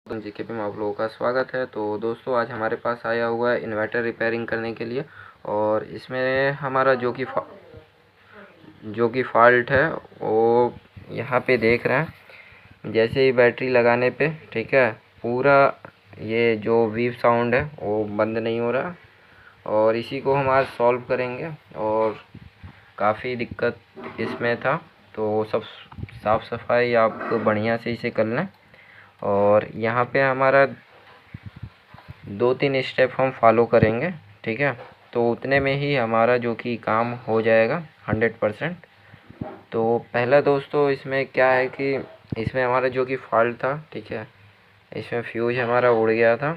GK पे में आप लोगों का स्वागत है। तो दोस्तों आज हमारे पास आया हुआ है इन्वर्टर रिपेयरिंग करने के लिए, और इसमें हमारा जो कि फ़ॉल्ट है वो यहाँ पे देख रहे हैं। जैसे ही बैटरी लगाने पे ठीक है, पूरा ये जो बीप साउंड है वो बंद नहीं हो रहा, और इसी को हम आज सॉल्व करेंगे। और काफ़ी दिक्कत इसमें था, तो सब साफ़ सफाई आप बढ़िया से इसे कर लें। और यहाँ पे हमारा 2-3 स्टेप हम फॉलो करेंगे, ठीक है। तो उतने में ही हमारा जो कि काम हो जाएगा 100%। तो पहला दोस्तों इसमें क्या है कि इसमें हमारा जो कि फॉल्ट था, ठीक है, इसमें फ्यूज हमारा उड़ गया था।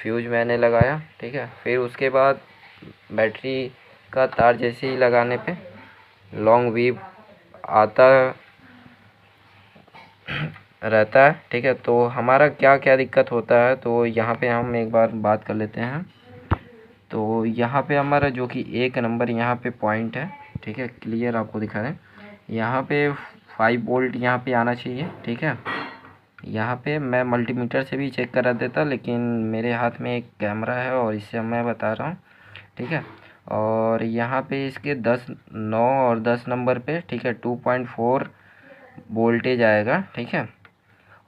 फ्यूज मैंने लगाया, ठीक है। फिर उसके बाद बैटरी का तार जैसे ही लगाने पे लॉन्ग वीव आता रहता है, ठीक है। तो हमारा क्या क्या दिक्कत होता है, तो यहाँ पे हम एक बार बात कर लेते हैं। तो यहाँ पे हमारा जो कि 1 नंबर यहाँ पे पॉइंट है, ठीक है, क्लियर आपको दिखा रहे हैं। यहाँ पे 5 वोल्ट यहाँ पे आना चाहिए, ठीक है। यहाँ पे मैं मल्टीमीटर से भी चेक करा देता, लेकिन मेरे हाथ में एक कैमरा है और इससे मैं बता रहा हूँ, ठीक है। और यहाँ पे इसके 10, 9 और 10 नंबर पे, ठीक है, 2.4 वोल्टेज आएगा, ठीक है।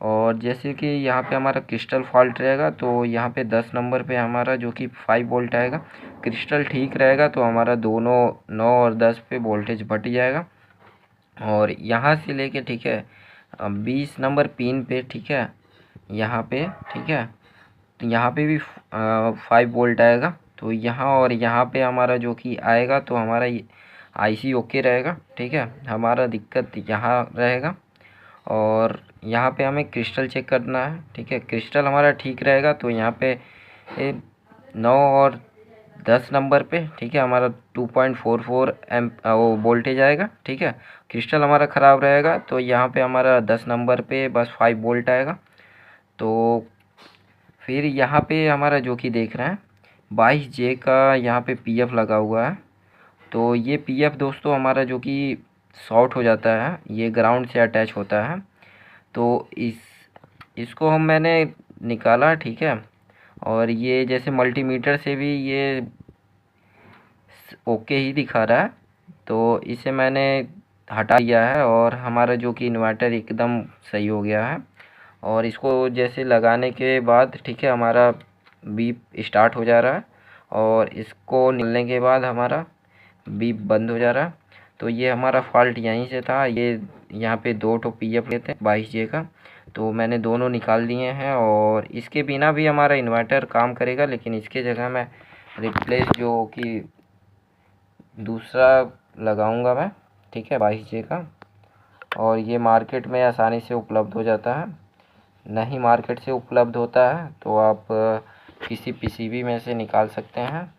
और जैसे कि यहाँ पे हमारा क्रिस्टल फॉल्ट रहेगा, तो यहाँ पे 10 नंबर पे हमारा जो कि 5 वोल्ट आएगा। क्रिस्टल ठीक रहेगा तो हमारा दोनों 9 और 10 पे वोल्टेज बढ़ जाएगा। और यहाँ से लेके, ठीक है, 20 नंबर पिन पे, ठीक है, यहाँ पे, ठीक है, तो यहाँ पे भी 5 वोल्ट आएगा। तो यहाँ और यहाँ पे हमारा जो कि आएगा, तो हमारा आईसी ओके रहेगा, ठीक है। हमारा दिक्कत यहाँ रहेगा। और यहाँ पे हमें क्रिस्टल चेक करना है, ठीक है। क्रिस्टल हमारा ठीक रहेगा तो यहाँ पे 9 और 10 नंबर पे, ठीक है, हमारा 2.44 एम्प वो वोल्टेज आएगा, ठीक है। क्रिस्टल हमारा ख़राब रहेगा तो यहाँ पे हमारा 10 नंबर पे बस 5 वोल्ट आएगा। तो फिर यहाँ पे हमारा जो कि देख रहे हैं 22J का यहाँ पे पीएफ लगा हुआ है। तो ये पीएफ दोस्तों हमारा जो कि शॉर्ट हो जाता है, ये ग्राउंड से अटैच होता है। तो इसको मैंने निकाला, ठीक है। और ये जैसे मल्टीमीटर से भी ये ओके ही दिखा रहा है, तो इसे मैंने हटा दिया है और हमारा जो कि इन्वर्टर एकदम सही हो गया है। और इसको जैसे लगाने के बाद, ठीक है, हमारा बीप स्टार्ट हो जा रहा है, और इसको निकलने के बाद हमारा बीप बंद हो जा रहा है। तो ये हमारा फॉल्ट यहीं से था। ये यहाँ पे 2 ठो पीएफ लेते हैं 22J का, तो मैंने दोनों निकाल दिए हैं। और इसके बिना भी हमारा इन्वर्टर काम करेगा, लेकिन इसके जगह मैं रिप्लेस जो कि दूसरा लगाऊंगा मैं, ठीक है, 22J का। और ये मार्केट में आसानी से उपलब्ध हो जाता है। नहीं मार्केट से उपलब्ध होता है तो आप किसी पीसीबी में से निकाल सकते हैं।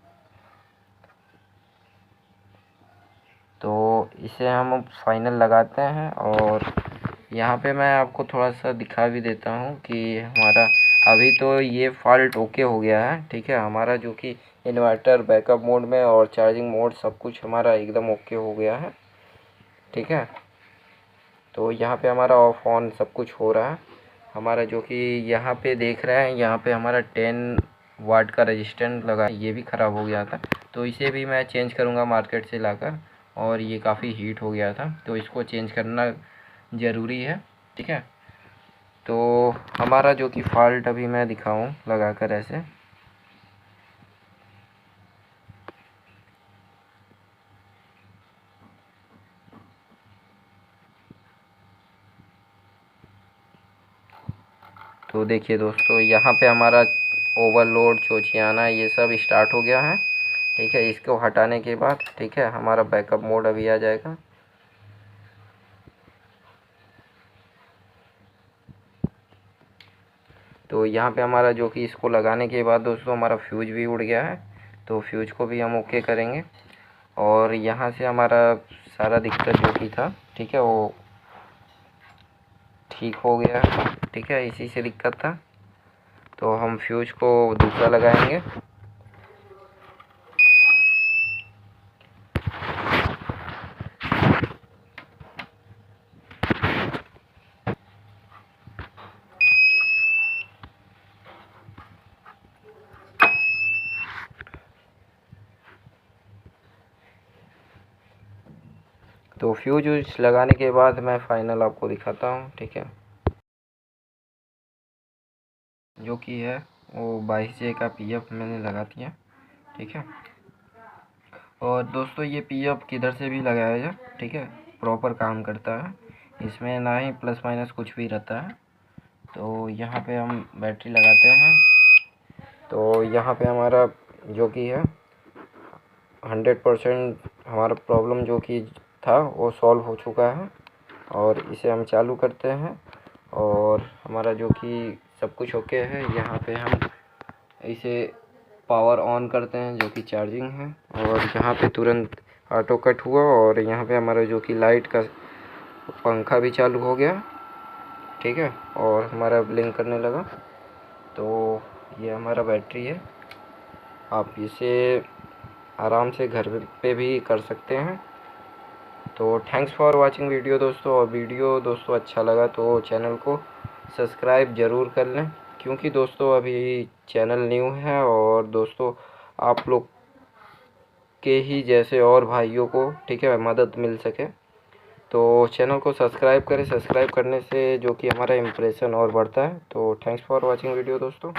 तो इसे हम फाइनल लगाते हैं, और यहाँ पे मैं आपको थोड़ा सा दिखा भी देता हूँ कि हमारा अभी तो ये फॉल्ट ओके हो गया है, ठीक है। हमारा जो कि इन्वर्टर बैकअप मोड में और चार्जिंग मोड सब कुछ हमारा एकदम ओके हो गया है, ठीक है। तो यहाँ पे हमारा ऑफ ऑन सब कुछ हो रहा है। हमारा जो कि यहाँ पे देख रहे हैं, यहाँ पे हमारा 10 वाट का रेजिस्टेंस लगा, ये भी ख़राब हो गया था। तो इसे भी मैं चेंज करूँगा मार्केट से लाकर। और ये काफ़ी हीट हो गया था, तो इसको चेंज करना ज़रूरी है, ठीक है। तो हमारा जो कि फॉल्ट अभी मैं दिखाऊँ लगाकर ऐसे, तो देखिए दोस्तों, यहाँ पे हमारा ओवरलोड, चोचियाना, ये सब स्टार्ट हो गया है, ठीक है। इसको हटाने के बाद, ठीक है, हमारा बैकअप मोड अभी आ जाएगा। तो यहाँ पे हमारा जो कि इसको लगाने के बाद दोस्तों हमारा फ्यूज भी उड़ गया है, तो फ्यूज को भी हम ओके करेंगे। और यहाँ से हमारा सारा दिक्कत जो कि था, ठीक है, वो ठीक हो गया, ठीक है। इसी से दिक्कत था, तो हम फ्यूज को दूसरा लगाएंगे। तो फ्यूज व्यूज लगाने के बाद मैं फाइनल आपको दिखाता हूँ, ठीक है। जो कि है वो 22J का पीएफ मैंने लगा दिया, ठीक है। और दोस्तों ये पीएफ किधर से भी लगाया जाए, ठीक है, प्रॉपर काम करता है, इसमें ना ही प्लस माइनस कुछ भी रहता है। तो यहाँ पे हम बैटरी लगाते हैं। तो यहाँ पे हमारा जो कि है 100% हमारा प्रॉब्लम जो कि था वो सॉल्व हो चुका है। और इसे हम चालू करते हैं और हमारा जो कि सब कुछ ओके है। यहाँ पे हम इसे पावर ऑन करते हैं जो कि चार्जिंग है, और यहाँ पे तुरंत ऑटो कट हुआ और यहाँ पे हमारा जो कि लाइट का पंखा भी चालू हो गया, ठीक है, और हमारा ब्लिंक करने लगा। तो ये हमारा बैटरी है, आप इसे आराम से घर पे भी कर सकते हैं। तो थैंक्स फॉर वाचिंग वीडियो दोस्तों। और वीडियो दोस्तों अच्छा लगा तो चैनल को सब्सक्राइब ज़रूर कर लें, क्योंकि दोस्तों अभी चैनल न्यू है और दोस्तों आप लोग के ही जैसे और भाइयों को, ठीक है, मदद मिल सके। तो चैनल को सब्सक्राइब करें, सब्सक्राइब करने से जो कि हमारा इम्प्रेशन और बढ़ता है। तो थैंक्स फॉर वाचिंग वीडियो दोस्तों।